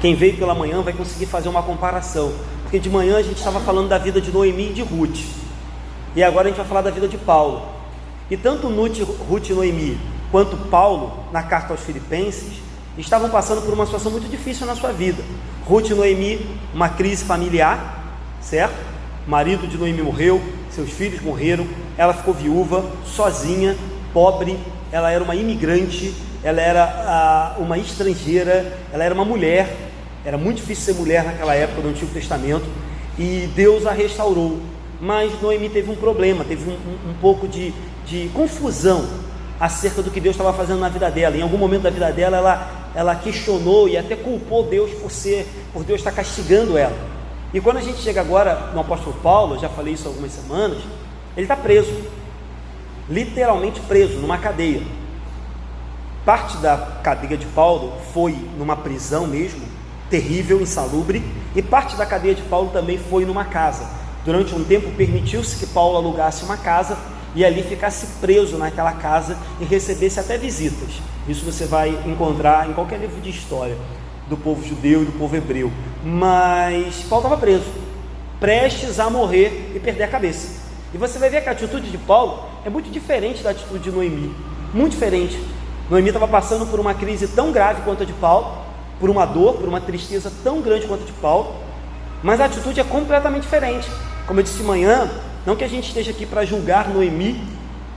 Quem veio pela manhã vai conseguir fazer uma comparação, porque de manhã a gente estava falando da vida de Noemi e de Ruth, e agora a gente vai falar da vida de Paulo. E tanto Ruth e Noemi, quanto Paulo, na carta aos Filipenses, estavam passando por uma situação muito difícil na sua vida. Ruth e Noemi, uma crise familiar, certo? O marido de Noemi morreu, seus filhos morreram, ela ficou viúva, sozinha, pobre, ela era uma imigrante, ela era uma estrangeira, ela era uma mulher, era muito difícil ser mulher naquela época do Antigo Testamento, e Deus a restaurou. Mas Noemi teve um problema, teve um pouco de confusão acerca do que Deus estava fazendo na vida dela. Em algum momento da vida dela, ela questionou e até culpou Deus por Deus estar castigando ela. E quando a gente chega agora no apóstolo Paulo, eu já falei isso há algumas semanas, ele está preso, literalmente preso, numa cadeia. Parte da cadeia de Paulo foi numa prisão mesmo, terrível, insalubre, e parte da cadeia de Paulo também foi numa casa. Durante um tempo permitiu-se que Paulo alugasse uma casa e ali ficasse preso naquela casa e recebesse até visitas. Isso você vai encontrar em qualquer livro de história do povo judeu e do povo hebreu. Mas Paulo estava preso, prestes a morrer e perder a cabeça. E você vai ver que a atitude de Paulo é muito diferente da atitude de Noemi, muito diferente. Noemi estava passando por uma crise tão grave quanto a de Paulo, por uma dor, por uma tristeza tão grande quanto a de Paulo, mas a atitude é completamente diferente. Como eu disse de manhã, não que a gente esteja aqui para julgar Noemi,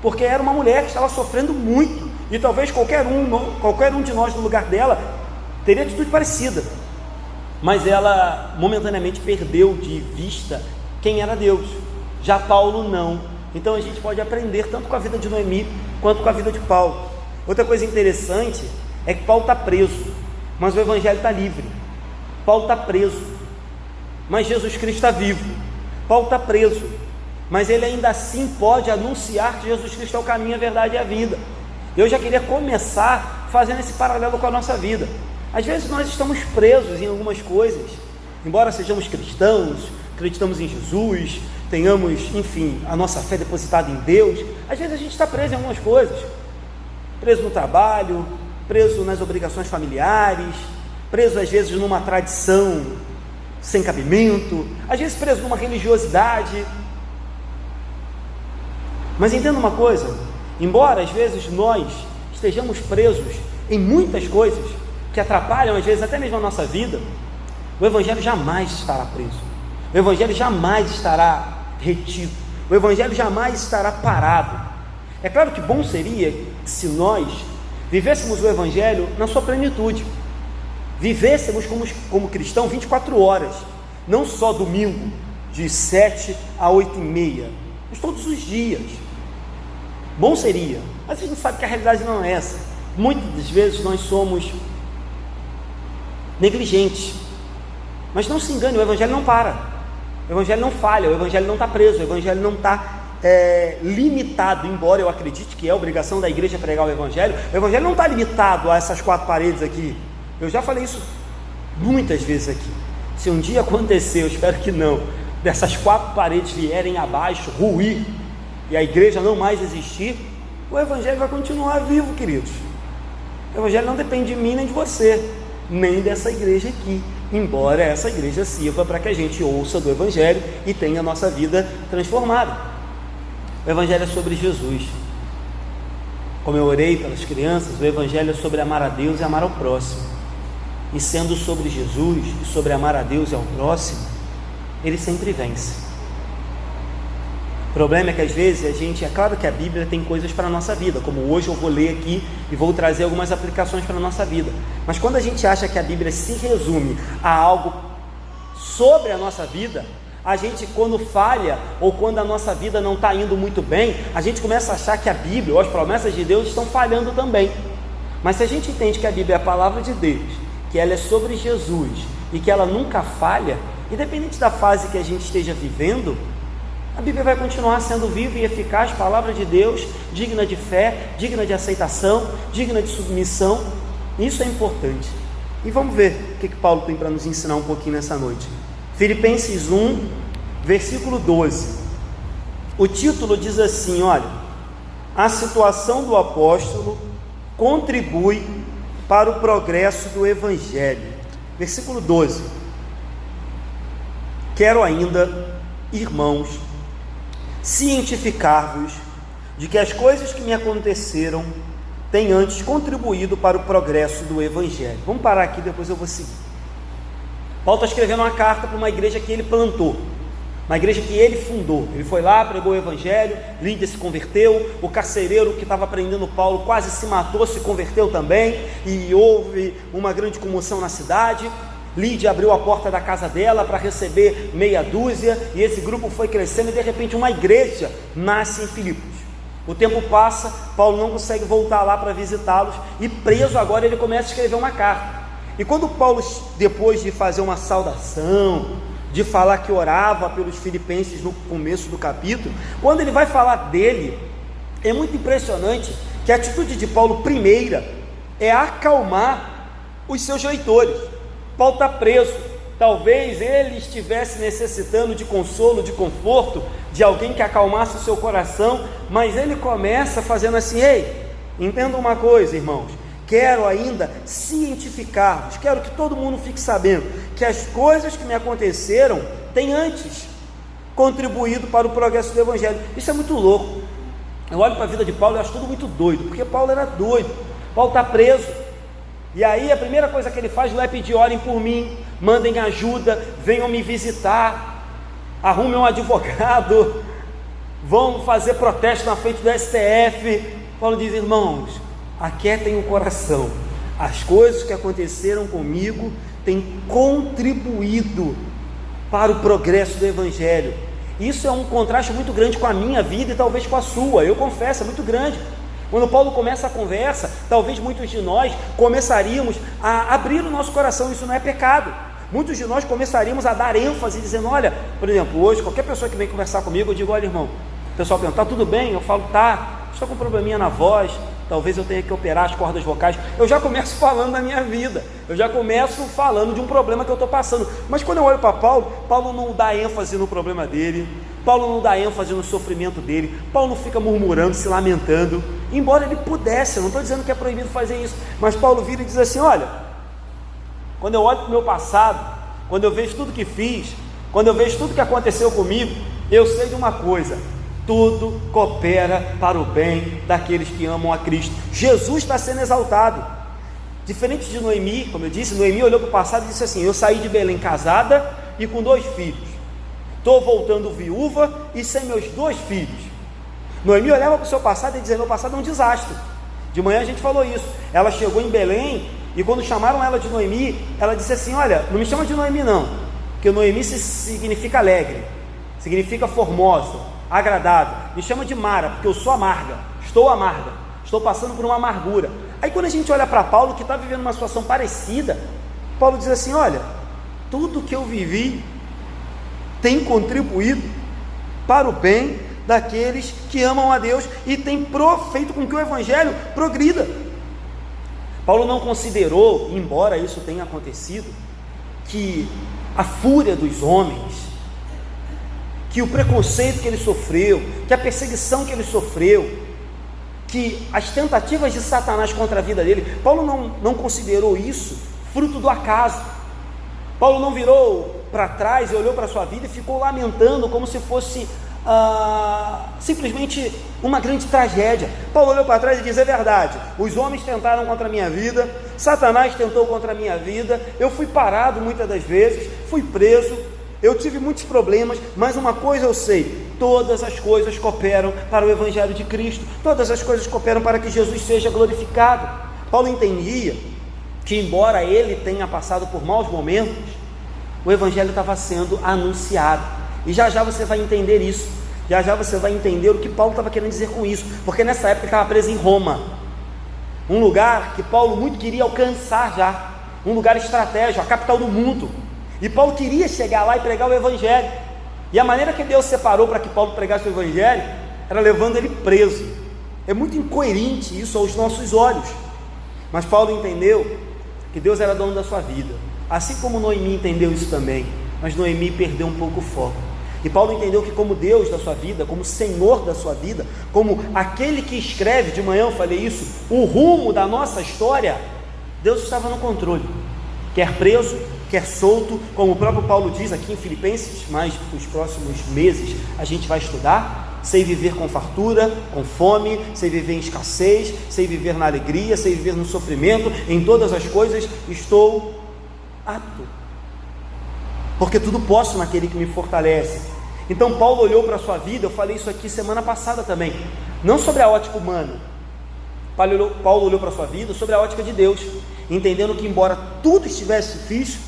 porque era uma mulher que estava sofrendo muito, e talvez qualquer um de nós no lugar dela teria atitude parecida, mas ela momentaneamente perdeu de vista quem era Deus. Já Paulo não. Então a gente pode aprender tanto com a vida de Noemi quanto com a vida de Paulo. Outra coisa interessante é que Paulo está preso, mas o evangelho está livre. Paulo está preso, mas Jesus Cristo está vivo. Paulo está preso, mas ele ainda assim pode anunciar que Jesus Cristo é o caminho, a verdade e a vida. Eu já queria começar fazendo esse paralelo com a nossa vida. Às vezes nós estamos presos em algumas coisas, embora sejamos cristãos, acreditamos em Jesus, tenhamos, enfim, a nossa fé depositada em Deus. Às vezes a gente está preso em algumas coisas, preso no trabalho, preso nas obrigações familiares, preso às vezes numa tradição sem cabimento, às vezes preso numa religiosidade. Mas entenda uma coisa, embora às vezes nós estejamos presos em muitas coisas que atrapalham às vezes até mesmo a nossa vida, o evangelho jamais estará preso, o evangelho jamais estará retido, o evangelho jamais estará parado. É claro que bom seria se nós vivêssemos o evangelho na sua plenitude, vivêssemos como cristão 24 horas, não só domingo de 7 a 8h30, mas todos os dias. Bom seria, mas a gente sabe que a realidade não é essa. Muitas das vezes nós somos negligentes, mas não se engane, o evangelho não para, o evangelho não falha, o evangelho não está preso, o evangelho não está limitado, embora eu acredite que é obrigação da igreja pregar o evangelho não está limitado a essas 4 paredes aqui. Eu já falei isso muitas vezes aqui. Se um dia acontecer, eu espero que não, dessas 4 paredes vierem abaixo, ruir, e a igreja não mais existir, o evangelho vai continuar vivo, queridos. O evangelho não depende de mim nem de você, nem dessa igreja aqui, embora essa igreja sirva para que a gente ouça do evangelho e tenha a nossa vida transformada. O evangelho é sobre Jesus. Como eu orei pelas crianças, o evangelho é sobre amar a Deus e amar ao próximo. E sendo sobre Jesus e sobre amar a Deus e ao próximo, ele sempre vence. O problema é que às vezes é claro que a Bíblia tem coisas para a nossa vida, como hoje eu vou ler aqui e vou trazer algumas aplicações para a nossa vida, mas quando a gente acha que a Bíblia se resume a algo sobre a nossa vida, a gente, quando falha ou quando a nossa vida não está indo muito bem, a gente começa a achar que a Bíblia ou as promessas de Deus estão falhando também. Mas se a gente entende que a Bíblia é a palavra de Deus, que ela é sobre Jesus e que ela nunca falha, independente da fase que a gente esteja vivendo, a Bíblia vai continuar sendo viva e eficaz, palavra de Deus, digna de fé, digna de aceitação, digna de submissão. Isso é importante. E vamos ver o que Paulo tem para nos ensinar um pouquinho nessa noite. Filipenses 1, versículo 12. O título diz assim, olha: a situação do apóstolo contribui para o progresso do evangelho. versículo 12: quero ainda, irmãos, cientificar-vos de que as coisas que me aconteceram têm antes contribuído para o progresso do Evangelho. Vamos parar aqui, depois eu vou seguir. Paulo está escrevendo uma carta para uma igreja que ele plantou, uma igreja que ele fundou. Ele foi lá, pregou o Evangelho, Lídia se converteu, o carcereiro que estava prendendo Paulo quase se matou, se converteu também, e houve uma grande comoção na cidade. Lídia abriu a porta da casa dela para receber meia dúzia, e esse grupo foi crescendo, e de repente uma igreja nasce em Filipos. O tempo passa, Paulo não consegue voltar lá para visitá-los, e preso agora ele começa a escrever uma carta. E quando Paulo, depois de fazer uma saudação, de falar que orava pelos filipenses no começo do capítulo, quando ele vai falar dele, é muito impressionante que a atitude de Paulo, primeira, é acalmar os seus leitores. Paulo está preso, talvez ele estivesse necessitando de consolo, de conforto, de alguém que acalmasse o seu coração, mas ele começa fazendo assim: ei, entenda uma coisa, irmãos, quero ainda cientificar-vos, quero que todo mundo fique sabendo que as coisas que me aconteceram têm antes contribuído para o progresso do Evangelho. Isso é muito louco. Eu olho para a vida de Paulo e acho tudo muito doido, porque Paulo era doido. Paulo está preso, e aí a primeira coisa que ele faz lá é pedir: orem por mim, mandem ajuda, venham me visitar, arrumem um advogado, vão fazer protesto na frente do STF. Paulo diz: irmãos, aquietem o coração, as coisas que aconteceram comigo têm contribuído para o progresso do Evangelho. Isso é um contraste muito grande com a minha vida e talvez com a sua, eu confesso, é muito grande. Quando Paulo começa a conversa, talvez muitos de nós começaríamos a abrir o nosso coração. Isso não é pecado. Muitos de nós começaríamos a dar ênfase, dizendo: olha, por exemplo, hoje, qualquer pessoa que vem conversar comigo, eu digo: olha, irmão, o pessoal pergunta: tá tudo bem? Eu falo: tá, estou com um probleminha na voz, talvez eu tenha que operar as cordas vocais. Eu já começo falando da minha vida, eu já começo falando de um problema que eu estou passando. Mas quando eu olho para Paulo, Paulo não dá ênfase no problema dele, Paulo não dá ênfase no sofrimento dele, Paulo não fica murmurando, se lamentando, embora ele pudesse. Eu não estou dizendo que é proibido fazer isso, mas Paulo vira e diz assim: olha, quando eu olho para o meu passado, quando eu vejo tudo que fiz, quando eu vejo tudo que aconteceu comigo, eu sei de uma coisa: tudo coopera para o bem daqueles que amam a Cristo. Jesus está sendo exaltado. Diferente de Noemi, como eu disse, Noemi olhou para o passado e disse assim: eu saí de Belém casada e com 2 filhos, estou voltando viúva e sem meus 2 filhos. Noemi olhava para o seu passado e dizia: meu passado é um desastre. De manhã a gente falou isso. Ela chegou em Belém e quando chamaram ela de Noemi, ela disse assim: olha, não me chama de Noemi não, porque Noemi significa alegre, significa formosa, agradável. Me chama de Mara, porque eu sou amarga, estou passando por uma amargura. Aí quando a gente olha para Paulo, que está vivendo uma situação parecida, Paulo diz assim: olha, tudo que eu vivi tem contribuído para o bem daqueles que amam a Deus e tem feito com que o Evangelho progrida. Paulo não considerou, embora isso tenha acontecido, que a fúria dos homens, que o preconceito que ele sofreu, que a perseguição que ele sofreu, que as tentativas de Satanás contra a vida dele, Paulo não considerou isso fruto do acaso. Paulo não virou para trás e olhou para a sua vida e ficou lamentando como se fosse simplesmente uma grande tragédia. Paulo olhou para trás e diz: é verdade, os homens tentaram contra a minha vida, Satanás tentou contra a minha vida, eu fui parado muitas das vezes, fui preso, eu tive muitos problemas, mas uma coisa eu sei: todas as coisas cooperam para o Evangelho de Cristo, todas as coisas cooperam para que Jesus seja glorificado. Paulo entendia que, embora ele tenha passado por maus momentos, o Evangelho estava sendo anunciado. E já já você vai entender isso, já já você vai entender o que Paulo estava querendo dizer com isso, porque nessa época ele estava preso em Roma, um lugar que Paulo muito queria alcançar já, um lugar estratégico, a capital do mundo, e Paulo queria chegar lá e pregar o Evangelho, e a maneira que Deus separou para que Paulo pregasse o Evangelho, era levando ele preso. É muito incoerente isso aos nossos olhos, mas Paulo entendeu que Deus era dono da sua vida, assim como Noemi entendeu isso também, mas Noemi perdeu um pouco o foco. E Paulo entendeu que como Deus da sua vida, como Senhor da sua vida, como aquele que escreve, de manhã eu falei isso, o rumo da nossa história, Deus estava no controle, quer preso, quer solto, como o próprio Paulo diz aqui em Filipenses, mas nos próximos meses a gente vai estudar. Sei viver com fartura, com fome, sei viver em escassez, sei viver na alegria, sei viver no sofrimento, em todas as coisas estou apto, porque tudo posso naquele que me fortalece. Então Paulo olhou para a sua vida, eu falei isso aqui semana passada também, não sobre a ótica humana. Paulo olhou para a sua vida sobre a ótica de Deus, entendendo que embora tudo estivesse difícil,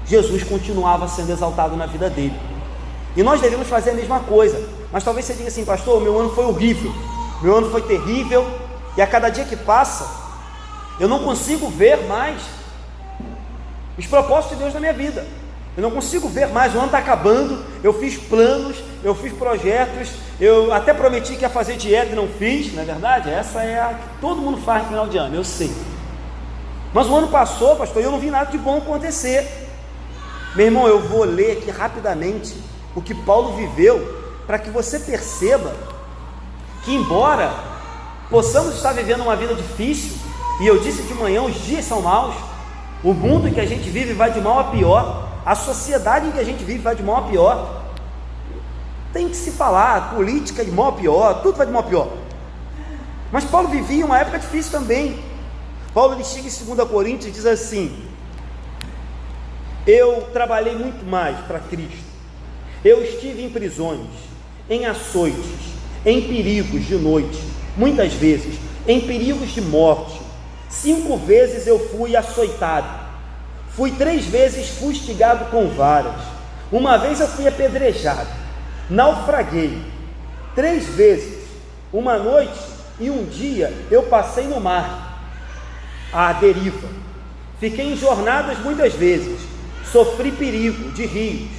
Jesus continuava sendo exaltado na vida dele. E nós devemos fazer a mesma coisa. Mas talvez você diga assim: pastor, meu ano foi horrível, meu ano foi terrível, e a cada dia que passa, eu não consigo ver mais os propósitos de Deus na minha vida. Eu não consigo ver mais, o ano está acabando, eu fiz planos, eu fiz projetos, eu até prometi que ia fazer dieta e não fiz, não é verdade? Essa é a que todo mundo faz no final de ano, eu sei. Mas o ano passou, pastor, e eu não vi nada de bom acontecer. Meu irmão, eu vou ler aqui rapidamente o que Paulo viveu, para que você perceba que, embora possamos estar vivendo uma vida difícil, e eu disse de manhã, os dias são maus, o mundo em que a gente vive vai de mal a pior, a sociedade em que a gente vive vai de mal a pior, tem que se falar, política de mal a pior, tudo vai de mal a pior. Mas Paulo vivia uma época difícil também. Paulo, ele chega em 2 Coríntios e diz assim: eu trabalhei muito mais para Cristo, eu estive em prisões, em açoites, em perigos de noite, muitas vezes, em perigos de morte. 5 vezes eu fui açoitado, fui 3 vezes fustigado com varas, uma vez eu fui apedrejado, naufraguei 3 vezes, uma noite e um dia eu passei no mar, à deriva, fiquei em jornadas muitas vezes, sofri perigo de rios,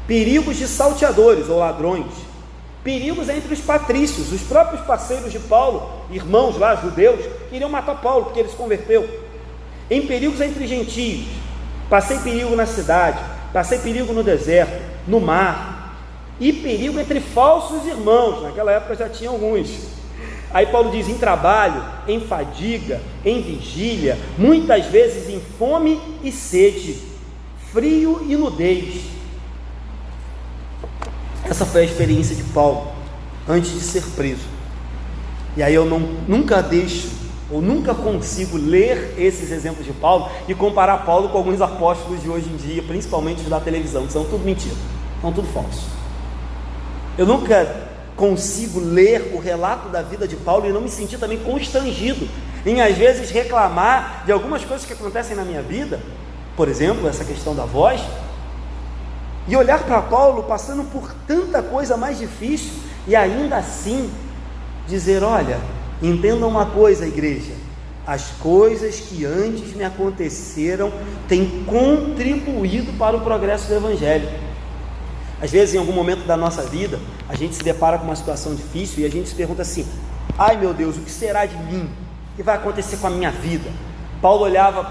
perigos de salteadores ou ladrões, perigos entre os patrícios, os próprios parceiros de Paulo, irmãos lá, judeus, queriam matar Paulo porque ele se converteu. Em perigos entre gentios, passei perigo na cidade, passei perigo no deserto, no mar, e perigo entre falsos irmãos, naquela época já tinha alguns. Aí Paulo diz: em trabalho, em fadiga, em vigília, muitas vezes em fome e sede, frio e nudez. Essa foi a experiência de Paulo antes de ser preso. E aí eu nunca deixo, ou nunca consigo ler esses exemplos de Paulo e comparar Paulo com alguns apóstolos de hoje em dia, principalmente os da televisão, que são tudo mentira, são tudo falso. Eu nunca consigo ler o relato da vida de Paulo e não me sentir também constrangido em às vezes reclamar de algumas coisas que acontecem na minha vida, por exemplo, essa questão da voz, e olhar para Paulo passando por tanta coisa mais difícil e ainda assim dizer: olha, entendam uma coisa, igreja, as coisas que antes me aconteceram têm contribuído para o progresso do Evangelho. Às vezes, em algum momento da nossa vida, a gente se depara com uma situação difícil e a gente se pergunta assim: ai meu Deus, o que será de mim? O que vai acontecer com a minha vida? Paulo olhava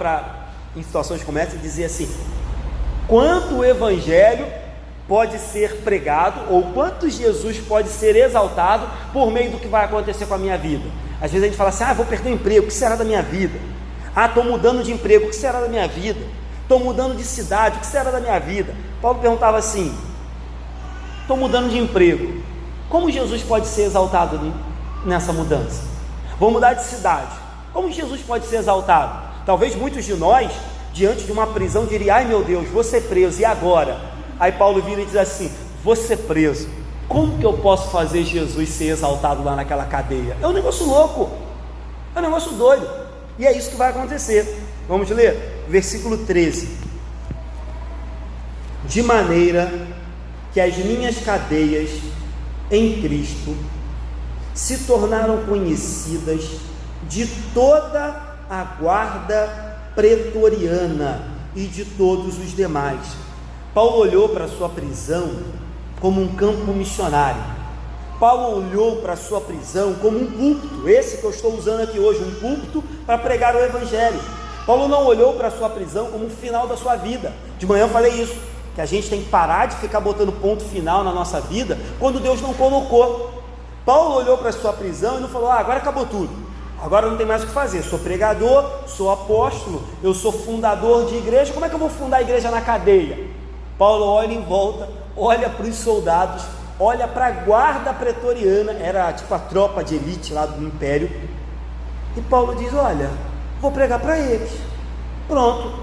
em situações como essa e dizia assim: quanto o Evangelho pode ser pregado, ou quanto Jesus pode ser exaltado por meio do que vai acontecer com a minha vida? Às vezes a gente fala assim: vou perder o emprego, o que será da minha vida? Estou mudando de emprego, o que será da minha vida? Estou mudando de cidade, o que será da minha vida? Paulo perguntava assim: estou mudando de emprego, como Jesus pode ser exaltado nessa mudança? Vou mudar de cidade, como Jesus pode ser exaltado? Talvez muitos de nós, diante de uma prisão, diriam: ai meu Deus, vou ser preso, e agora? Aí Paulo vira e diz assim: vou ser preso, como que eu posso fazer Jesus ser exaltado lá naquela cadeia? É um negócio louco, é um negócio doido, e é isso que vai acontecer. Vamos ler? Versículo 13: de maneira que as minhas cadeias em Cristo se tornaram conhecidas de toda a guarda pretoriana e de todos os demais. Paulo olhou para a sua prisão como um campo missionário. Paulo olhou para a sua prisão como um púlpito, esse que eu estou usando aqui hoje, um púlpito para pregar o Evangelho. Paulo não olhou para a sua prisão como o final da sua vida. De manhã eu falei isso, que a gente tem que parar de ficar botando ponto final na nossa vida, quando Deus não colocou. Paulo olhou para a sua prisão e não falou: agora acabou tudo, agora não tem mais o que fazer, sou pregador, sou apóstolo, eu sou fundador de igreja, como é que eu vou fundar a igreja na cadeia? Paulo olha em volta, olha para os soldados, olha para a guarda pretoriana, era tipo a tropa de elite lá do império, e Paulo diz, olha, vou pregar para eles, pronto,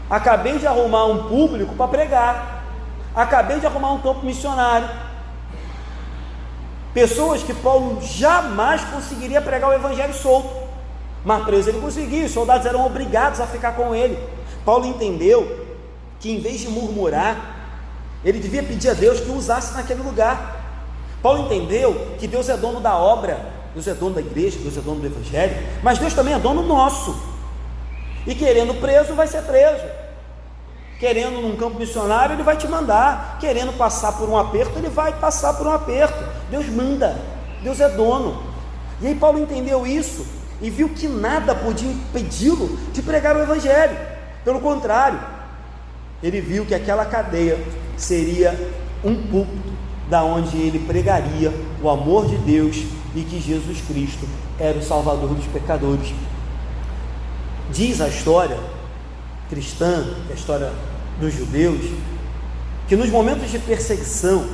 acabei de arrumar um público para pregar, acabei de arrumar um campo missionário, pessoas que Paulo jamais conseguiria pregar o evangelho solto, mas preso ele conseguiu, os soldados eram obrigados a ficar com ele. Paulo entendeu que em vez de murmurar, ele devia pedir a Deus que o usasse naquele lugar. Paulo entendeu que Deus é dono da obra, Deus é dono da igreja, Deus é dono do evangelho, mas Deus também é dono nosso, e querendo preso, vai ser preso, querendo num campo missionário, ele vai te mandar, querendo passar por um aperto, ele vai passar por um aperto. Deus manda, Deus é dono. E aí Paulo entendeu isso, e viu que nada podia impedi-lo de pregar o evangelho, pelo contrário, ele viu que aquela cadeia seria um púlpito da onde ele pregaria o amor de Deus e que Jesus Cristo era o Salvador dos pecadores. Diz a história cristã, a história dos judeus, que nos momentos de perseguição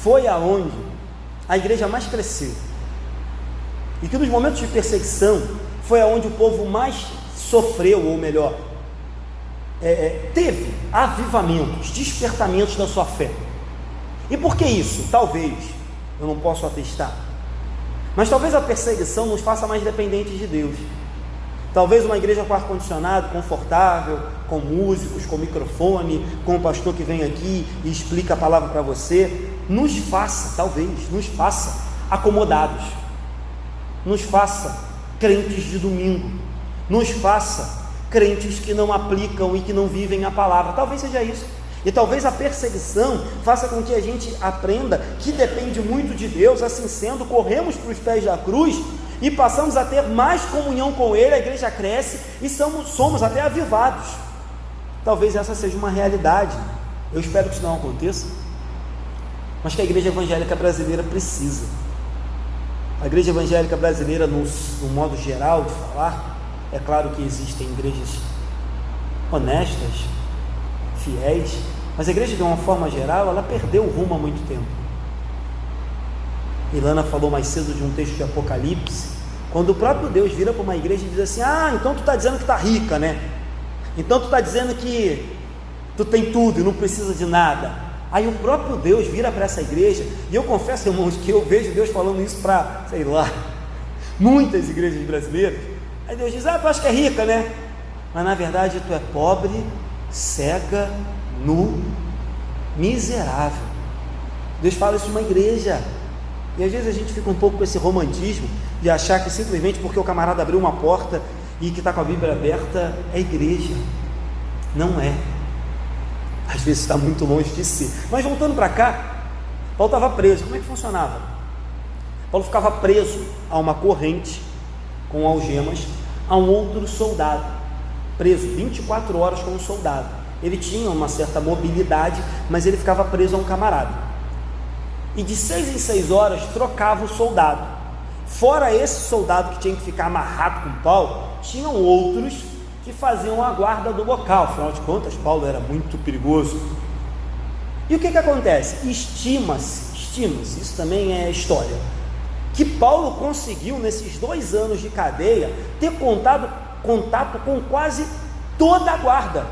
foi aonde a igreja mais cresceu, e que nos momentos de perseguição foi aonde o povo mais sofreu, ou melhor, teve avivamentos, despertamentos da sua fé. E por que isso? Talvez, eu não posso atestar, mas talvez a perseguição nos faça mais dependentes de Deus. Talvez uma igreja com ar-condicionado, confortável, com músicos, com microfone, com o pastor que vem aqui e explica a palavra para você, nos faça, talvez, nos faça acomodados, nos faça crentes de domingo, nos faça crentes que não aplicam e que não vivem a palavra. Talvez seja isso. E talvez a perseguição faça com que a gente aprenda que depende muito de Deus. Assim sendo, corremos para os pés da cruz e passamos a ter mais comunhão com Ele, a igreja cresce e somos até avivados. Talvez essa seja uma realidade. Eu espero que isso não aconteça, mas que a igreja evangélica brasileira precisa. A igreja evangélica brasileira, no modo geral de falar, é claro que existem igrejas honestas, fiéis, mas a igreja de uma forma geral, ela perdeu o rumo há muito tempo. Ilana falou mais cedo de um texto de Apocalipse, quando o próprio Deus vira para uma igreja e diz assim: ah, então tu está dizendo que está rica, né? Então tu está dizendo que tu tem tudo e não precisa de nada. Aí o próprio Deus vira para essa igreja, e eu confesso, irmãos, que eu vejo Deus falando isso para, sei lá, muitas igrejas brasileiras. Aí Deus diz: ah, tu acha que é rica, né? Mas na verdade tu é pobre, cega, nu, miserável. Deus fala isso numa igreja. E às vezes a gente fica um pouco com esse romantismo de achar que simplesmente porque o camarada abriu uma porta e que está com a Bíblia aberta é igreja. Não é. Às vezes está muito longe de ser. Mas voltando para cá, Paulo estava preso. Como é que funcionava? Paulo ficava preso a uma corrente com algemas a um outro soldado, preso 24 horas com um soldado. Ele tinha uma certa mobilidade, mas ele ficava preso a um camarada. E de 6 em 6 horas trocava o soldado. Fora esse soldado que tinha que ficar amarrado com Paulo, tinham outros que faziam a guarda do local. Afinal de contas, Paulo era muito perigoso. E o que acontece? Estima-se, isso também é história, que Paulo conseguiu nesses 2 anos de cadeia ter contato com quase toda a guarda.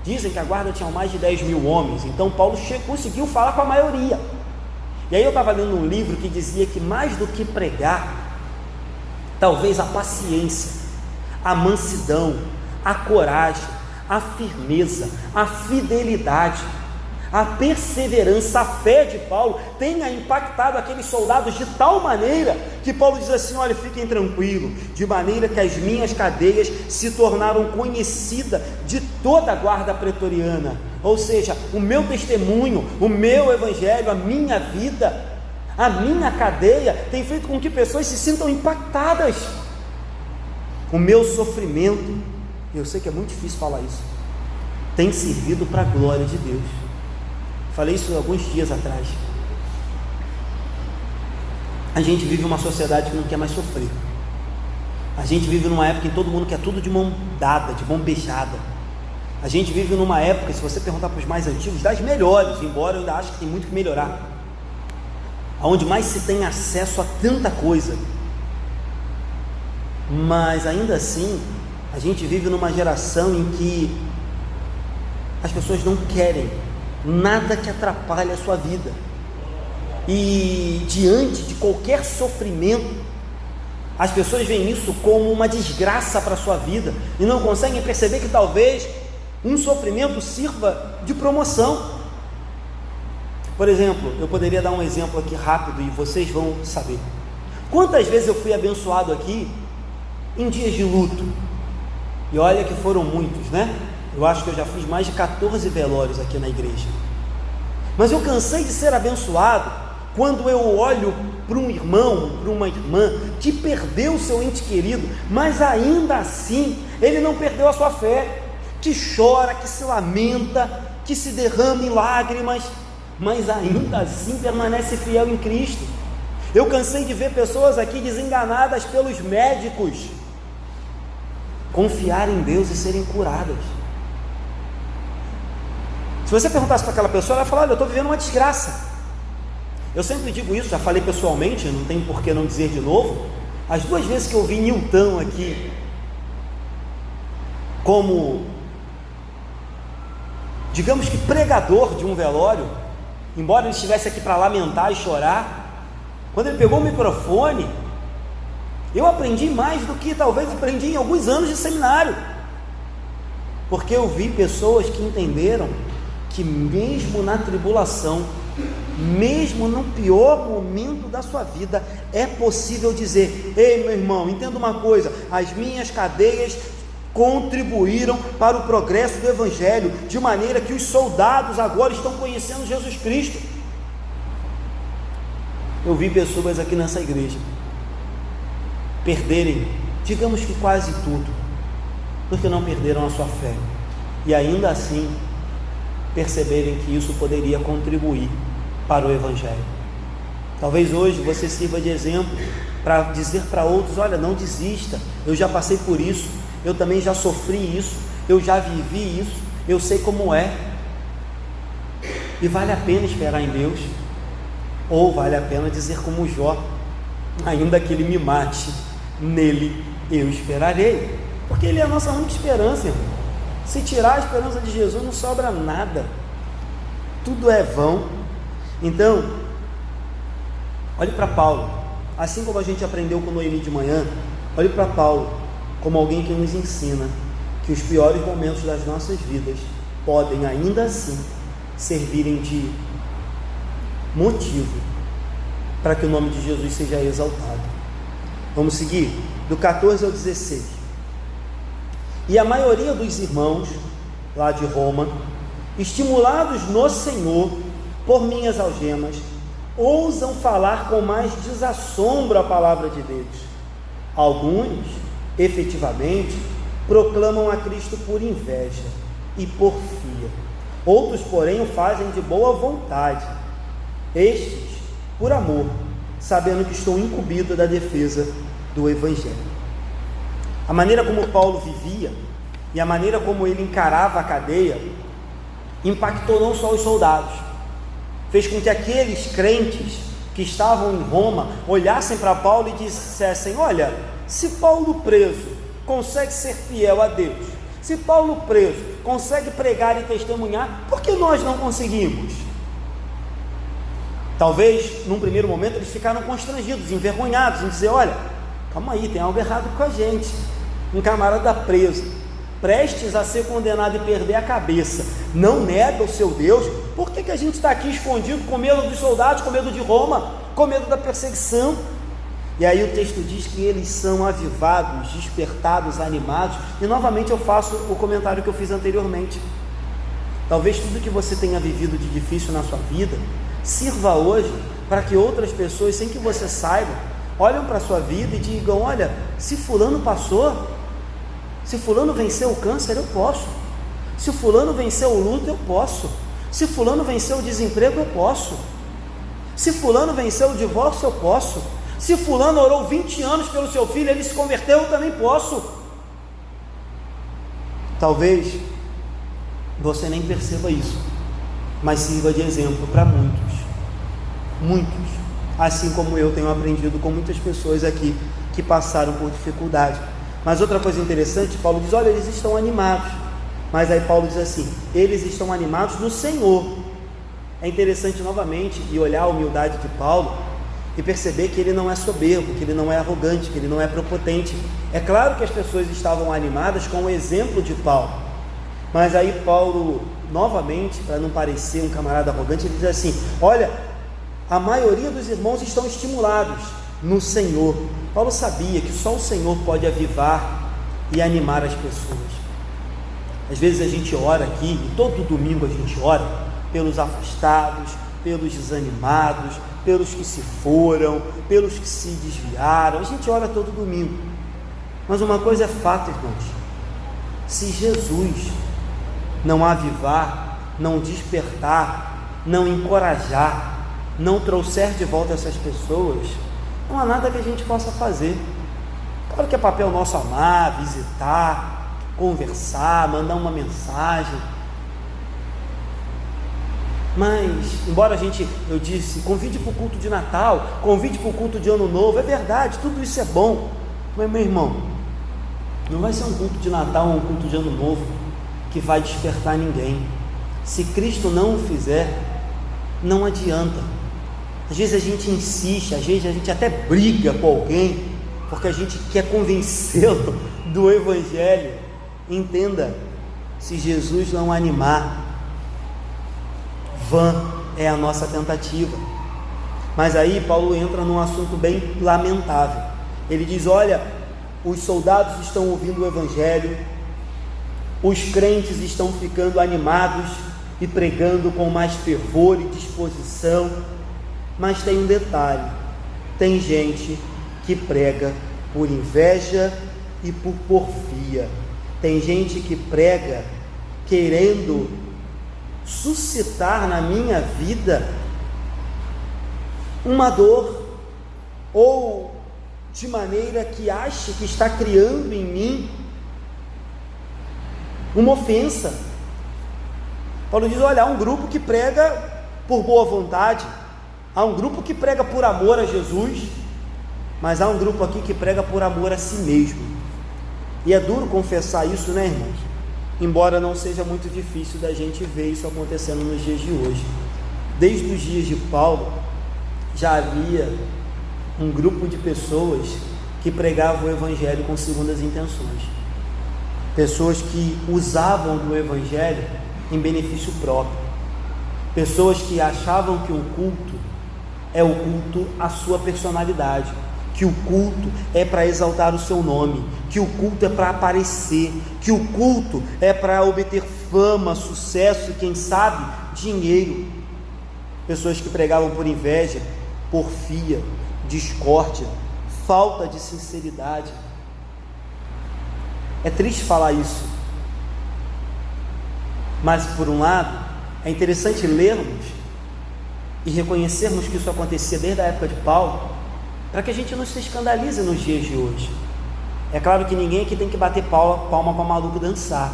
Dizem que a guarda tinha mais de 10 mil homens, então Paulo conseguiu falar com a maioria. E aí eu estava lendo um livro que dizia que mais do que pregar, talvez a paciência, a mansidão, a coragem, a firmeza, a fidelidade, a perseverança, a fé de Paulo tenha impactado aqueles soldados de tal maneira que Paulo diz assim: olha, fiquem tranquilos, de maneira que as minhas cadeias se tornaram conhecidas de toda a guarda pretoriana. Ou seja, o meu testemunho, o meu evangelho, a minha vida, a minha cadeia tem feito com que pessoas se sintam impactadas. O meu sofrimento, eu sei que é muito difícil falar isso, tem servido para a glória de Deus. Falei isso alguns dias atrás. A gente vive uma sociedade que não quer mais sofrer. A gente vive numa época em que todo mundo quer tudo de mão dada, de mão beijada. A gente vive numa época, se você perguntar para os mais antigos, das melhores, embora eu ainda acho que tem muito que melhorar, onde mais se tem acesso a tanta coisa. Mas ainda assim, a gente vive numa geração em que as pessoas não querem nada que atrapalhe a sua vida. E diante de qualquer sofrimento, as pessoas veem isso como uma desgraça para a sua vida e não conseguem perceber que talvez um sofrimento sirva de promoção. Por exemplo, eu poderia dar um exemplo aqui rápido e vocês vão saber. Quantas vezes eu fui abençoado aqui em dias de luto? E olha que foram muitos, né? Eu acho que eu já fiz mais de 14 velórios aqui na igreja. Mas eu cansei de ser abençoado quando eu olho para um irmão, para uma irmã que perdeu seu ente querido, mas ainda assim ele não perdeu a sua fé, que chora, que se lamenta, que se derrama em lágrimas, mas ainda assim permanece fiel em Cristo. Eu cansei de ver pessoas aqui desenganadas pelos médicos confiar em Deus e serem curadas. Se você perguntasse para aquela pessoa, ela ia falar: olha, eu estou vivendo uma desgraça. Eu sempre digo isso, já falei pessoalmente, não tem por que não dizer de novo. As 2 vezes que eu vi Nilton aqui como, digamos que pregador de um velório, embora ele estivesse aqui para lamentar e chorar, quando ele pegou o microfone, eu aprendi mais do que talvez aprendi em alguns anos de seminário, porque eu vi pessoas que entenderam que mesmo na tribulação, mesmo no pior momento da sua vida, é possível dizer: ei, meu irmão, entenda uma coisa, as minhas cadeias contribuíram para o progresso do Evangelho, de maneira que os soldados agora estão conhecendo Jesus Cristo. Eu vi pessoas aqui nessa igreja perderem, digamos que quase tudo, porque não perderam a sua fé, e ainda assim perceberem que isso poderia contribuir para o Evangelho. Talvez hoje você sirva de exemplo para dizer para outros: olha, não desista, eu já passei por isso, eu também já sofri isso, eu já vivi isso, eu sei como é, e vale a pena esperar em Deus, ou vale a pena dizer como Jó: ainda que ele me mate, nele eu esperarei, porque ele é a nossa única esperança, irmão. Se tirar a esperança de Jesus, não sobra nada, tudo é vão. Então, olhe para Paulo, assim como a gente aprendeu com Noemi de manhã, olhe para Paulo como alguém que nos ensina que os piores momentos das nossas vidas podem ainda assim servirem de motivo para que o nome de Jesus seja exaltado. Vamos seguir, do 14 ao 16. E a maioria dos irmãos lá de Roma, estimulados no Senhor por minhas algemas, ousam falar com mais desassombro a palavra de Deus. Alguns, efetivamente, proclamam a Cristo por inveja e porfia. Outros, porém, o fazem de boa vontade. Estes, por amor, sabendo que estou incumbido da defesa do Evangelho. A maneira como Paulo vivia e a maneira como ele encarava a cadeia impactou não só os soldados, fez com que aqueles crentes que estavam em Roma olhassem para Paulo e dissessem: olha, se Paulo preso consegue ser fiel a Deus, se Paulo preso consegue pregar e testemunhar, por que nós não conseguimos? Talvez num primeiro momento eles ficaram constrangidos, envergonhados em dizer: olha, calma aí, tem algo errado com a gente. Um camarada preso, prestes a ser condenado e perder a cabeça, não nega o seu Deus. Por que a gente está aqui escondido, com medo dos soldados, com medo de Roma, com medo da perseguição? E aí o texto diz que eles são avivados, despertados, animados. E novamente eu faço o comentário que eu fiz anteriormente. Talvez tudo que você tenha vivido de difícil na sua vida sirva hoje para que outras pessoas, sem que você saiba, olhem para a sua vida e digam: olha, se fulano passou, se fulano venceu o câncer, eu posso. Se fulano venceu o luto, eu posso. Se fulano venceu o desemprego, eu posso. Se fulano venceu o divórcio, eu posso. Se fulano orou 20 anos pelo seu filho, ele se converteu, eu também posso. Talvez você nem perceba isso, mas sirva de exemplo para muitos, assim como eu tenho aprendido com muitas pessoas aqui que passaram por dificuldade. Mas outra coisa interessante, Paulo diz, olha, eles estão animados, mas aí Paulo diz assim, eles estão animados no Senhor. É interessante novamente e olhar a humildade de Paulo e perceber que ele não é soberbo, que ele não é arrogante, que ele não é prepotente. É claro que as pessoas estavam animadas com o exemplo de Paulo, mas aí Paulo, novamente, para não parecer um camarada arrogante, ele diz assim, olha, a maioria dos irmãos estão estimulados no Senhor. Paulo sabia que só o Senhor pode avivar e animar as pessoas. Às vezes a gente ora aqui, e todo domingo a gente ora pelos afastados, pelos desanimados, pelos que se foram, pelos que se desviaram. A gente ora todo domingo. Mas uma coisa é fato, irmãos, se Jesus não avivar, não despertar, não encorajar, não trouxer de volta essas pessoas, não há nada que a gente possa fazer. Claro que é papel nosso amar, visitar, conversar, mandar uma mensagem, mas embora eu disse, convide para o culto de Natal, convide para o culto de Ano Novo, é verdade, tudo isso é bom, mas meu irmão, não vai ser um culto de Natal ou um culto de Ano Novo que vai despertar ninguém. Se Cristo não o fizer, não adianta. Às vezes a gente insiste, às vezes a gente até briga com alguém, porque a gente quer convencê-lo do Evangelho. Entenda, se Jesus não animar, vã é a nossa tentativa. Mas aí Paulo entra num assunto bem lamentável. Ele diz, olha, os soldados estão ouvindo o Evangelho, os crentes estão ficando animados e pregando com mais fervor e disposição, mas tem um detalhe, tem gente que prega por inveja e por porfia, tem gente que prega querendo suscitar na minha vida uma dor, ou de maneira que ache que está criando em mim uma ofensa. Paulo diz, olha, há um grupo que prega por boa vontade, há um grupo que prega por amor a Jesus, mas há um grupo aqui que prega por amor a si mesmo. E é duro confessar isso, né, irmãos? Embora não seja muito difícil da gente ver isso acontecendo nos dias de hoje. Desde os dias de Paulo, já havia um grupo de pessoas que pregavam o Evangelho com segundas intenções. Pessoas que usavam do Evangelho em benefício próprio. Pessoas que achavam que o culto é o culto à sua personalidade, que o culto é para exaltar o seu nome, que o culto é para aparecer, que o culto é para obter fama, sucesso e quem sabe, dinheiro. Pessoas que pregavam por inveja, porfia, discórdia, falta de sinceridade. É triste falar isso, mas por um lado é interessante lermos e reconhecermos que isso acontecia desde a época de Paulo, para que a gente não se escandalize nos dias de hoje. É claro que ninguém aqui tem que bater palma para maluco dançar.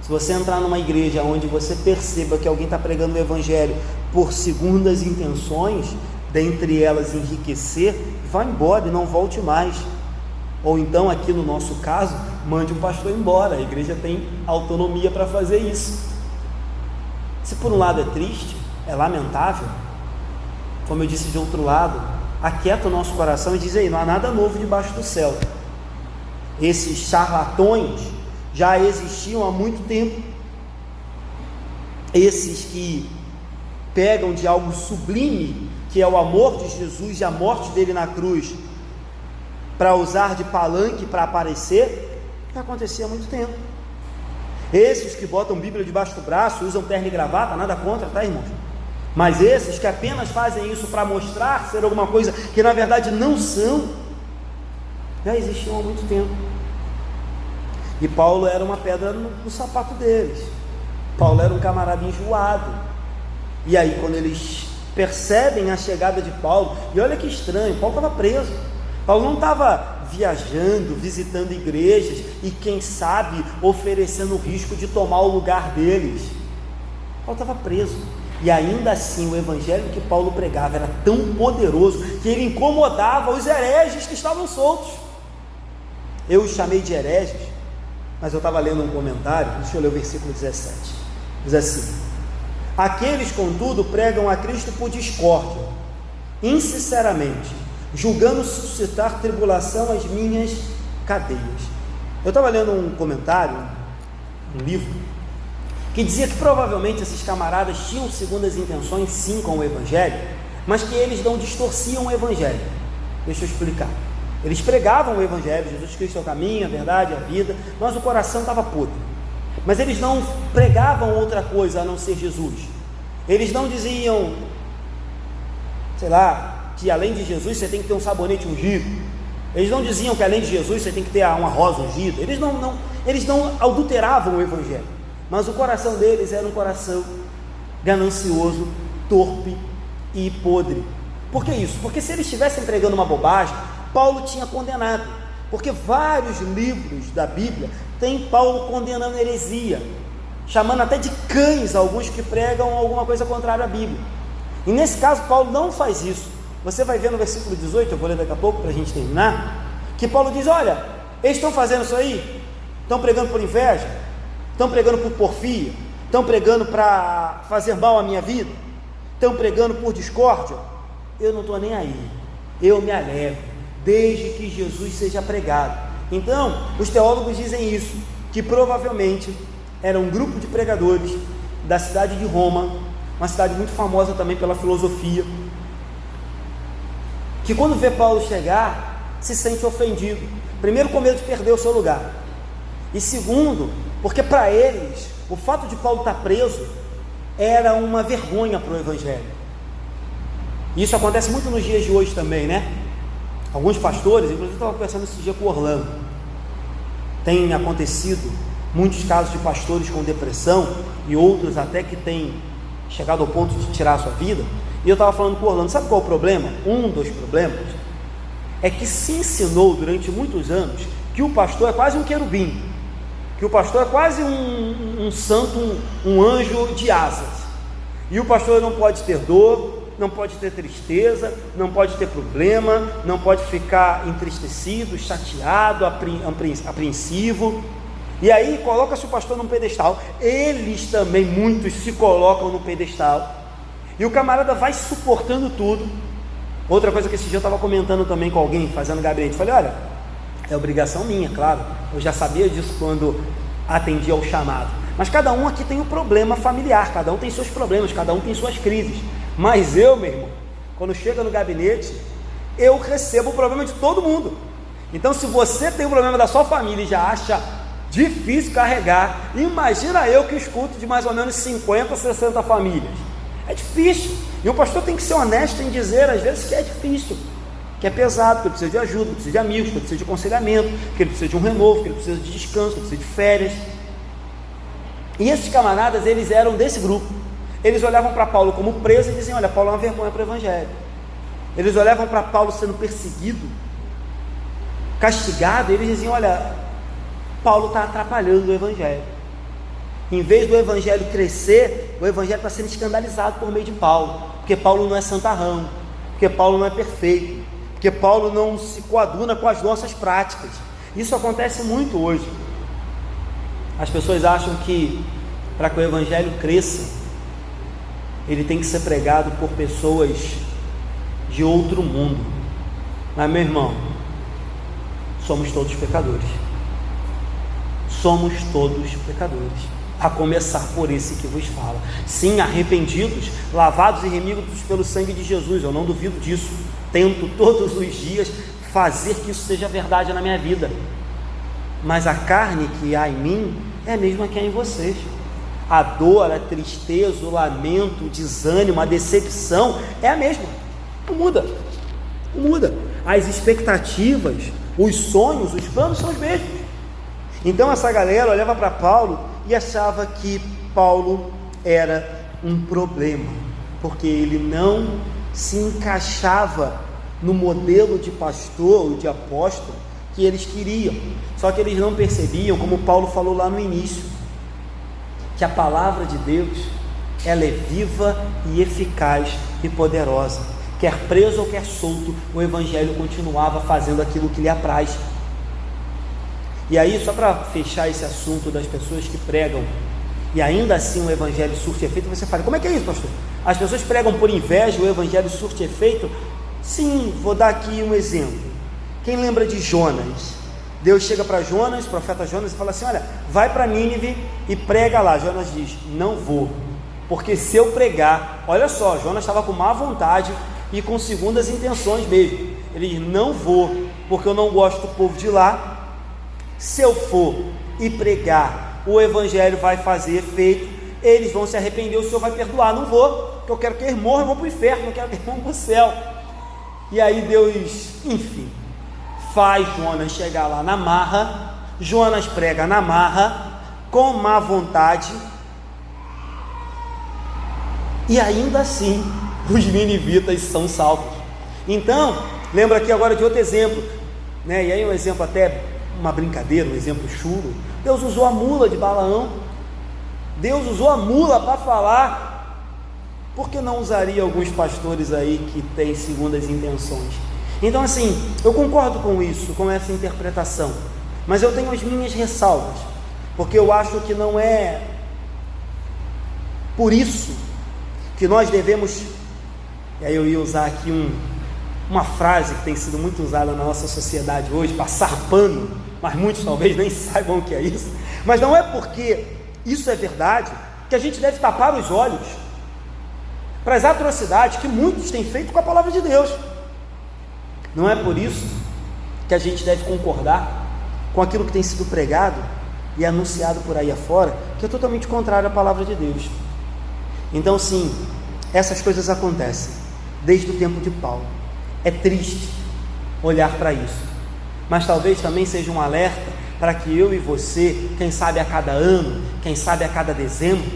Se você entrar numa igreja onde você perceba que alguém está pregando o Evangelho por segundas intenções, dentre elas enriquecer, vá embora e não volte mais. Ou então, aqui no nosso caso, mande o pastor embora, a igreja tem autonomia para fazer isso. Se por um lado é triste, é lamentável, como eu disse, de outro lado, aquieta o nosso coração e diz aí, não há nada novo debaixo do céu. Esses charlatões já existiam há muito tempo. Esses que pegam de algo sublime, que é o amor de Jesus e a morte dele na cruz, para usar de palanque para aparecer, já acontecia há muito tempo. Esses que botam Bíblia debaixo do braço, usam terno e gravata, nada contra, tá, irmãos? Mas esses que apenas fazem isso para mostrar ser alguma coisa que na verdade não são, já existiam há muito tempo. E Paulo era uma pedra no sapato deles. Paulo era um camarada enjoado. E aí, quando eles percebem a chegada de Paulo, e olha que estranho, Paulo estava preso. Paulo não estava viajando, visitando igrejas e quem sabe oferecendo o risco de tomar o lugar deles. Paulo estava preso, e ainda assim o evangelho que Paulo pregava era tão poderoso que ele incomodava os hereges que estavam soltos. Eu os chamei de hereges, mas eu estava lendo um comentário, deixa eu ler o versículo 17, diz assim: aqueles contudo pregam a Cristo por discórdia, insinceramente, julgando suscitar tribulação às minhas cadeias. Eu estava lendo um comentário, um livro, que dizia que provavelmente esses camaradas tinham segundas intenções sim com o evangelho, mas que eles não distorciam o evangelho. Deixa eu explicar. Eles pregavam o evangelho, Jesus Cristo é o caminho, a verdade, a vida, mas o coração estava podre. Mas eles não pregavam outra coisa a não ser Jesus. Eles não diziam, sei lá, que além de Jesus você tem que ter um sabonete ungido. Eles não diziam que além de Jesus você tem que ter uma rosa ungida. Eles não adulteravam o evangelho, mas o coração deles era um coração ganancioso, torpe e podre. Por que isso? Porque se eles estivessem pregando uma bobagem, Paulo tinha condenado, porque vários livros da Bíblia tem Paulo condenando heresia, chamando até de cães alguns que pregam alguma coisa contrária à Bíblia. E nesse caso Paulo não faz isso. Você vai ver no versículo 18, eu vou ler daqui a pouco para a gente terminar, que Paulo diz: olha, eles estão fazendo isso aí, estão pregando por inveja, estão pregando por porfia, estão pregando para fazer mal à minha vida, estão pregando por discórdia. Eu não estou nem aí, eu me alegro, desde que Jesus seja pregado. Então, os teólogos dizem isso, que provavelmente era um grupo de pregadores da cidade de Roma, uma cidade muito famosa também pela filosofia, que quando vê Paulo chegar, se sente ofendido. Primeiro, com medo de perder o seu lugar, e segundo, porque para eles, o fato de Paulo estar preso era uma vergonha para o evangelho. E isso acontece muito nos dias de hoje também, né? Alguns pastores, inclusive eu estava conversando esse dia com o Orlando, tem acontecido muitos casos de pastores com depressão e outros até que têm chegado ao ponto de tirar a sua vida. E eu estava falando com o Orlando, sabe qual é o problema? Um dos problemas é que se ensinou durante muitos anos que o pastor é quase um querubim, que o pastor é quase um santo, um anjo de asas, e o pastor não pode ter dor, não pode ter tristeza, não pode ter problema, não pode ficar entristecido, chateado, apreensivo. E aí coloca-se o pastor num pedestal. Eles também, muitos, se colocam no pedestal, e o camarada vai suportando tudo. Outra coisa que esse dia eu estava comentando também com alguém, fazendo gabinete, falei: olha, é obrigação minha, claro, eu já sabia disso quando atendi ao chamado, mas cada um aqui tem um problema familiar, cada um tem seus problemas, cada um tem suas crises. Mas eu, meu irmão, quando chega no gabinete, eu recebo o problema de todo mundo. Então, se você tem o problema da sua família e já acha difícil carregar, imagina eu que escuto de mais ou menos 50, 60 famílias. É difícil, e o pastor tem que ser honesto em dizer às vezes que é difícil, que é pesado, que ele precisa de ajuda, que precisa de amigos, que ele precisa de aconselhamento, que ele precisa de um renovo, que ele precisa de descanso, que ele precisa de férias. E esses camaradas, eles eram desse grupo. Eles olhavam para Paulo como preso e diziam: olha, Paulo é uma vergonha para o evangelho. Eles olhavam para Paulo sendo perseguido, castigado, e eles diziam: olha, Paulo está atrapalhando o evangelho. Em vez do evangelho crescer, o evangelho está sendo escandalizado por meio de Paulo, porque Paulo não é santarrão, porque Paulo não é perfeito, porque Paulo não se coaduna com as nossas práticas. Isso acontece muito hoje. As pessoas acham que para que o evangelho cresça, ele tem que ser pregado por pessoas de outro mundo. Mas, meu irmão, somos todos pecadores. Somos todos pecadores, a começar por esse que vos fala. Sim, arrependidos, lavados e remidos pelo sangue de Jesus, eu não duvido disso. Tento todos os dias fazer que isso seja verdade na minha vida, mas a carne que há em mim é a mesma que há em vocês. A dor, a tristeza, o lamento, o desânimo, a decepção é a mesma, não muda, não muda. As expectativas, os sonhos, os planos são os mesmos. Então essa galera olhava para Paulo e achava que Paulo era um problema, porque ele não se encaixava no modelo de pastor ou de apóstolo que eles queriam. Só que eles não percebiam, como Paulo falou lá no início, que a palavra de Deus, ela é viva e eficaz e poderosa. Quer preso ou quer solto, o evangelho continuava fazendo aquilo que lhe apraz. E aí, só para fechar esse assunto das pessoas que pregam e ainda assim o evangelho surte efeito, você fala: como é que é isso, pastor? As pessoas pregam por inveja, o evangelho surte efeito? Sim, vou dar aqui um exemplo. Quem lembra de Jonas? Deus chega para Jonas, profeta Jonas, e fala assim: olha, vai para Nínive e prega lá. Jonas diz: não vou, porque se eu pregar, olha só, Jonas estava com má vontade e com segundas intenções mesmo. Ele diz: não vou, porque eu não gosto do povo de lá. Se eu for e pregar, o evangelho vai fazer efeito, eles vão se arrepender, o Senhor vai perdoar. Não vou, porque eu quero que eles morram e vão para o inferno, não quero que eles vão para o céu. E aí Deus, enfim, faz Jonas chegar lá na marra. Jonas prega na marra, com má vontade, e ainda assim os ninivitas são salvos. Então, lembra aqui agora de outro exemplo, né? E aí um exemplo até, uma brincadeira, um exemplo chulo. Deus usou a mula de Balaão. Deus usou a mula para falar. Por que não usaria alguns pastores aí que têm segundas intenções? Então, assim, eu concordo com isso, com essa interpretação, mas eu tenho as minhas ressalvas, porque eu acho que não é por isso que nós devemos, e aí eu ia usar aqui uma frase que tem sido muito usada na nossa sociedade hoje, passar pano, mas muitos talvez nem saibam o que é isso. Mas não é porque isso é verdade que a gente deve tapar os olhos para as atrocidades que muitos têm feito com a palavra de Deus. Não é por isso que a gente deve concordar com aquilo que tem sido pregado e anunciado por aí afora, que é totalmente contrário à palavra de Deus. Então, sim, essas coisas acontecem desde o tempo de Paulo. É triste olhar para isso, mas talvez também seja um alerta para que eu e você, quem sabe a cada ano, quem sabe a cada dezembro,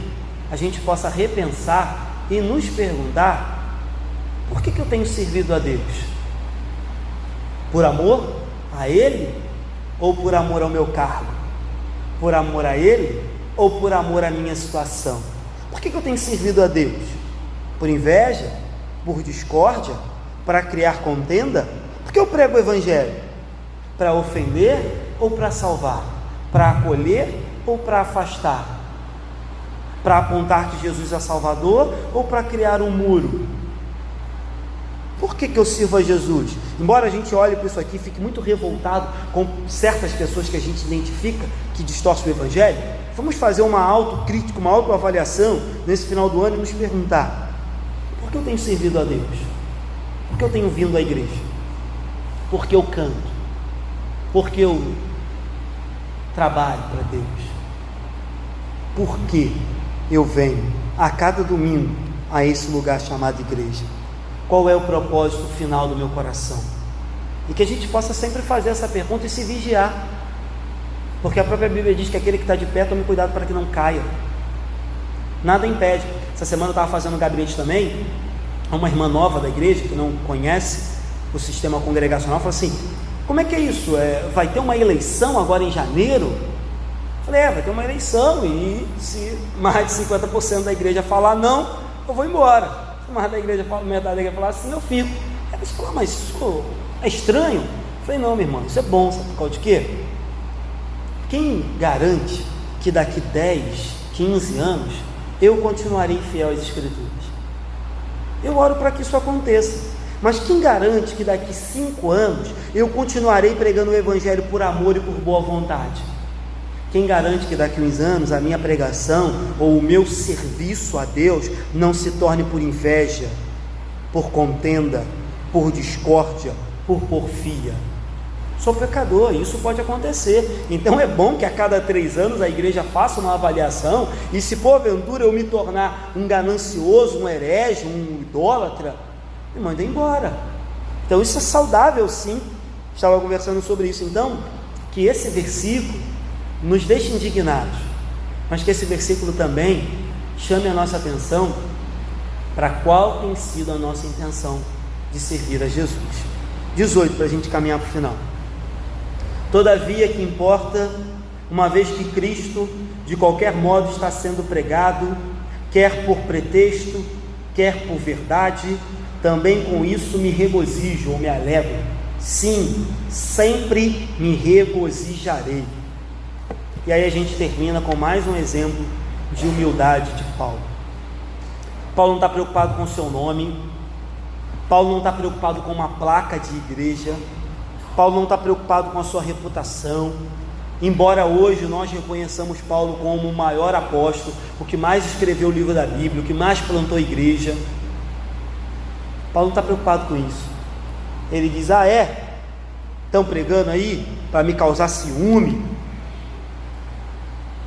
a gente possa repensar e nos perguntar: por que eu tenho servido a Deus? Por amor a Ele ou por amor ao meu cargo? Por amor a Ele ou por amor à minha situação? Por que eu tenho servido a Deus? Por inveja? Por discórdia? Para criar contenda? Por que eu prego o evangelho? Para ofender ou para salvar? Para acolher ou para afastar? Para apontar que Jesus é Salvador ou para criar um muro? Por que eu sirvo a Jesus? Embora a gente olhe para isso aqui e fique muito revoltado com certas pessoas que a gente identifica que distorcem o evangelho, vamos fazer uma autocrítica, uma autoavaliação nesse final do ano e nos perguntar: por que eu tenho servido a Deus? Por que eu tenho vindo à igreja? Por que eu canto? Por que eu trabalho para Deus? Por que eu venho a cada domingo a esse lugar chamado igreja? Qual é o propósito final do meu coração? E que a gente possa sempre fazer essa pergunta e se vigiar, porque a própria Bíblia diz que aquele que está de pé tome cuidado para que não caia. Nada impede. Essa semana eu estava fazendo um gabinete também, uma irmã nova da igreja que não conhece o sistema congregacional falou assim: como é que é isso? Vai ter uma eleição agora em janeiro? Eu falei: vai ter uma eleição, e se mais de 50% da igreja falar não, eu vou embora. Se mais da igreja, metade da igreja falar sim, eu fico. Ela falou: mas isso é estranho? Eu falei: não, minha irmã, isso é bom. Sabe por causa de quê? Quem garante que daqui 10, 15 anos eu continuarei fiel às Escrituras? Eu oro para que isso aconteça, mas quem garante que daqui 5 anos eu continuarei pregando o evangelho por amor e por boa vontade? Quem garante que daqui uns anos a minha pregação ou o meu serviço a Deus não se torne por inveja, por contenda, por discórdia, por porfia? Sou pecador, isso pode acontecer. Então é bom que a cada 3 anos a igreja faça uma avaliação, e se porventura eu me tornar um ganancioso, um herege, um idólatra, me manda embora. Então isso é saudável, sim. Estava conversando sobre isso. Então, que esse versículo nos deixe indignados, mas que esse versículo também chame a nossa atenção para qual tem sido a nossa intenção de servir a Jesus. 18, para a gente caminhar para o final. Todavia, que importa, uma vez que Cristo, de qualquer modo, está sendo pregado, quer por pretexto, quer por verdade, também com isso me regozijo ou me alegro. Sim, sempre me regozijarei. E aí a gente termina com mais um exemplo de humildade de Paulo. Paulo não está preocupado com o seu nome, Paulo não está preocupado com uma placa de igreja, Paulo não está preocupado com a sua reputação, embora hoje nós reconheçamos Paulo como o maior apóstolo, o que mais escreveu o livro da Bíblia, o que mais plantou a igreja. Paulo não está preocupado com isso. Ele diz: estão pregando aí para me causar ciúme,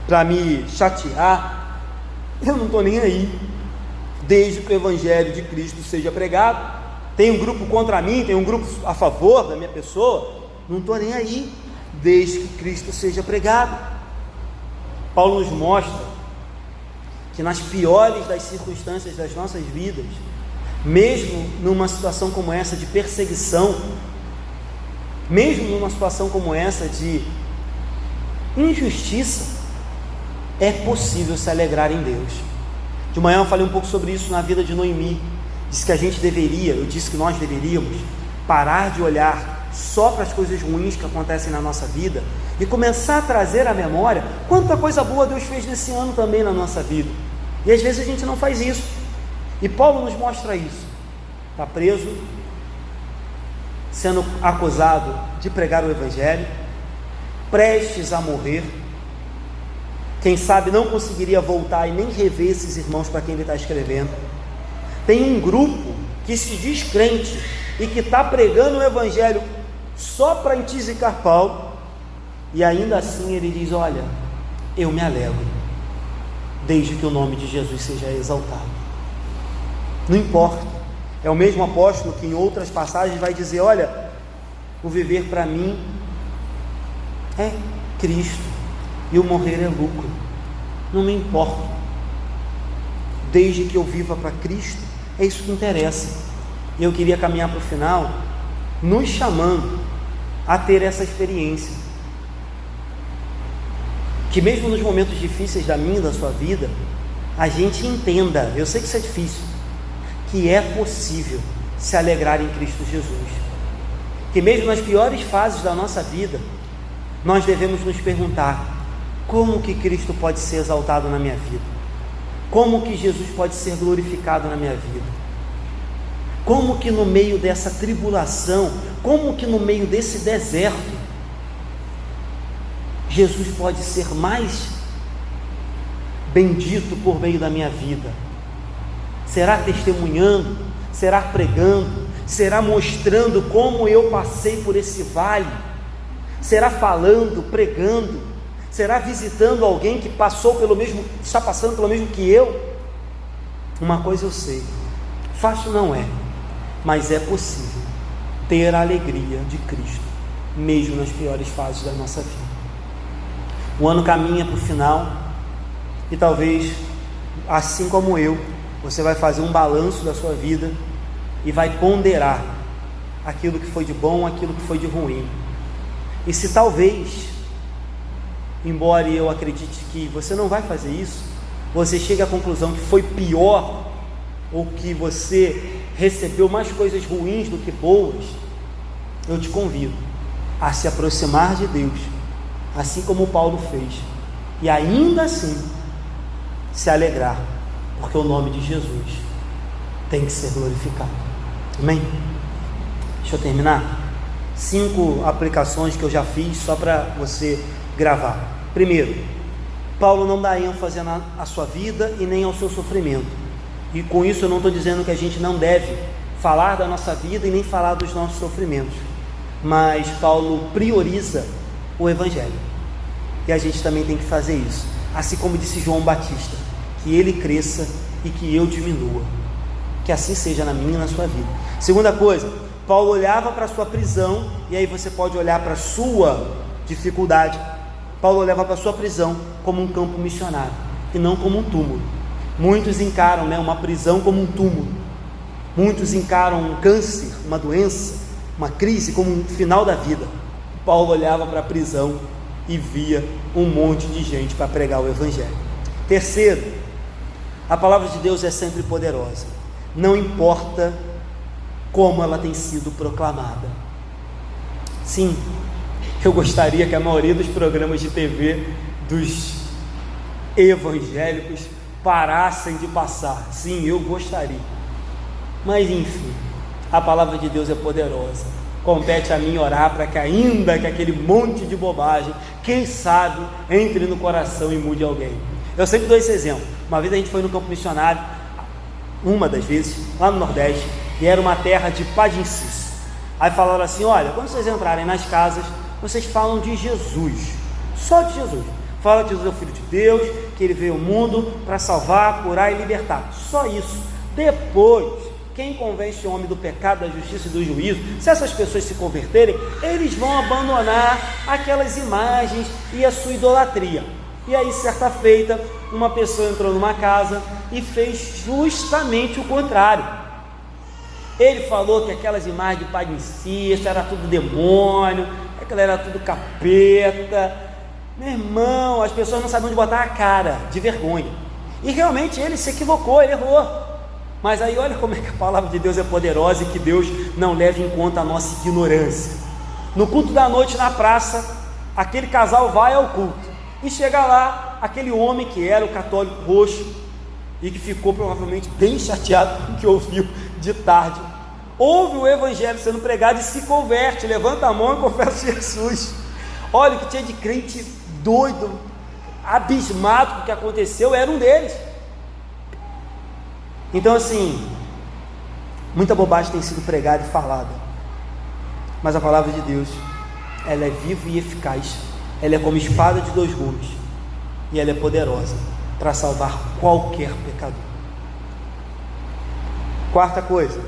para me chatear. Eu não estou nem aí, desde que o evangelho de Cristo seja pregado. Tem um grupo contra mim, tem um grupo a favor da minha pessoa, não estou nem aí, desde que Cristo seja pregado. Paulo nos mostra que nas piores das circunstâncias das nossas vidas, mesmo numa situação como essa de perseguição, mesmo numa situação como essa de injustiça, é possível se alegrar em Deus. De manhã eu falei um pouco sobre isso na vida de Noemi. Disse que a gente deveria, eu disse que nós deveríamos parar de olhar só para as coisas ruins que acontecem na nossa vida e começar a trazer à memória quanta coisa boa Deus fez nesse ano também na nossa vida. E às vezes a gente não faz isso, e Paulo nos mostra isso. Está preso, sendo acusado de pregar o evangelho, prestes a morrer, quem sabe não conseguiria voltar e nem rever esses irmãos para quem ele está escrevendo. Tem um grupo que se diz crente e que está pregando o evangelho só para entisicar Paulo, e ainda assim ele diz: olha, eu me alegro, desde que o nome de Jesus seja exaltado. Não importa. É o mesmo apóstolo que em outras passagens vai dizer: olha, o viver para mim é Cristo e o morrer é lucro. Não me importa, desde que eu viva para Cristo, é isso que interessa. E eu queria caminhar para o final nos chamando a ter essa experiência, que mesmo nos momentos difíceis da minha e da sua vida, a gente entenda, eu sei que isso é difícil, que é possível se alegrar em Cristo Jesus, que mesmo nas piores fases da nossa vida, nós devemos nos perguntar: como que Cristo pode ser exaltado na minha vida? Como que Jesus pode ser glorificado na minha vida? Como que no meio dessa tribulação, como que no meio desse deserto, Jesus pode ser mais bendito por meio da minha vida? Será testemunhando? Será pregando? Será mostrando como eu passei por esse vale? Será falando, pregando? Será visitando alguém que passou pelo mesmo, está passando pelo mesmo que eu? Uma coisa eu sei, fácil não é, mas é possível ter a alegria de Cristo, mesmo nas piores fases da nossa vida. O ano caminha para o final, e talvez, assim como eu, você vai fazer um balanço da sua vida, e vai ponderar aquilo que foi de bom, aquilo que foi de ruim, e se talvez, embora eu acredite que você não vai fazer isso, você chega à conclusão que foi pior, ou que você recebeu mais coisas ruins do que boas, eu te convido a se aproximar de Deus, assim como Paulo fez, e ainda assim se alegrar, porque o nome de Jesus tem que ser glorificado. Amém? Deixa eu terminar. 5 aplicações que eu já fiz só para você gravar. Primeiro, Paulo não dá ênfase à sua vida e nem ao seu sofrimento, e com isso eu não estou dizendo que a gente não deve falar da nossa vida e nem falar dos nossos sofrimentos, mas Paulo prioriza o evangelho, e a gente também tem que fazer isso, assim como disse João Batista: que ele cresça e que eu diminua. Que assim seja na minha e na sua vida. Segunda coisa, Paulo olhava para a sua prisão, e aí você pode olhar para a sua dificuldade. Paulo olhava para a sua prisão como um campo missionário, e não como um túmulo. Muitos encaram, uma prisão como um túmulo. Muitos encaram um câncer, uma doença, uma crise como um final da vida. Paulo olhava para a prisão e via um monte de gente para pregar o Evangelho. Terceiro, a palavra de Deus é sempre poderosa, não importa como ela tem sido proclamada. Sim, eu gostaria que a maioria dos programas de TV dos evangélicos parassem de passar. Sim, eu gostaria. Mas enfim, a palavra de Deus é poderosa. Compete a mim orar para que, ainda que aquele monte de bobagem, quem sabe, entre no coração e mude alguém. Eu sempre dou esse exemplo. Uma vez a gente foi no campo missionário, uma das vezes, lá no Nordeste, e era uma terra de padinciço. Aí falaram assim: olha, quando vocês entrarem nas casas, vocês falam de Jesus, só de Jesus. Fala que Jesus é o Filho de Deus, que Ele veio ao mundo para salvar, curar e libertar, só isso. Depois, quem convence o homem do pecado, da justiça e do juízo, se essas pessoas se converterem, eles vão abandonar aquelas imagens e a sua idolatria. E aí, certa feita, uma pessoa entrou numa casa e fez justamente o contrário. Ele falou que aquelas imagens de Pai Incesto era tudo demônio, aquilo era tudo capeta. Meu irmão, as pessoas não sabiam onde botar a cara, de vergonha. E realmente ele se equivocou, ele errou. Mas aí olha como é que a palavra de Deus é poderosa e que Deus não leva em conta a nossa ignorância. No culto da noite na praça, aquele casal vai ao culto e chega lá aquele homem que era o católico roxo e que ficou provavelmente bem chateado com o que ouviu de tarde. Ouve o evangelho sendo pregado e se converte, levanta a mão e confessa Jesus. Olha, o que tinha de crente doido, abismado com o que aconteceu, era um deles. Então assim, muita bobagem tem sido pregada e falada, mas a palavra de Deus, ela é viva e eficaz, ela é como espada de dois gumes, e ela é poderosa para salvar qualquer pecador. Quarta coisa,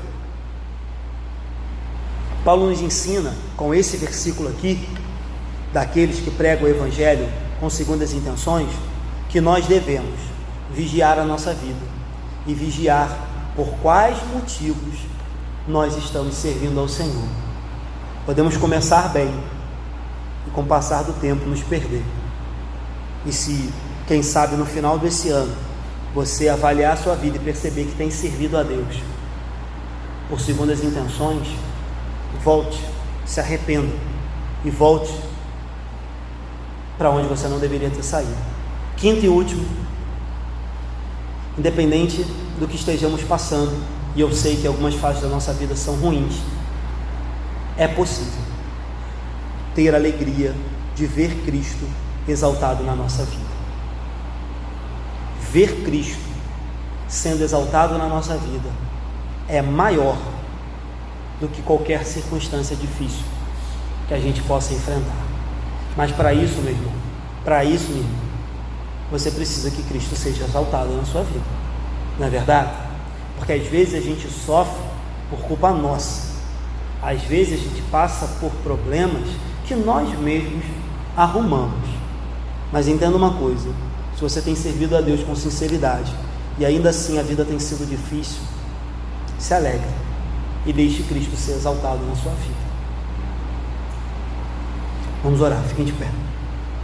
Paulo nos ensina com esse versículo aqui, daqueles que pregam o Evangelho com segundas intenções, que nós devemos vigiar a nossa vida e vigiar por quais motivos nós estamos servindo ao Senhor. Podemos começar bem e com o passar do tempo nos perder. E se, quem sabe, no final desse ano você avaliar a sua vida e perceber que tem servido a Deus por segundas intenções, volte, se arrependa e volte para onde você não deveria ter saído. Quinto e último, independente do que estejamos passando, e eu sei que algumas fases da nossa vida são ruins, é possível ter a alegria de ver Cristo exaltado na nossa vida. Ver Cristo sendo exaltado na nossa vida é maior do que qualquer circunstância difícil que a gente possa enfrentar. Mas para isso, meu irmão, você precisa que Cristo seja exaltado na sua vida, não é verdade? Porque às vezes a gente sofre por culpa nossa, às vezes a gente passa por problemas que nós mesmos arrumamos. Mas entenda uma coisa: se você tem servido a Deus com sinceridade e ainda assim a vida tem sido difícil, se alegre e deixe Cristo ser exaltado na sua vida. Vamos orar, fiquem de pé.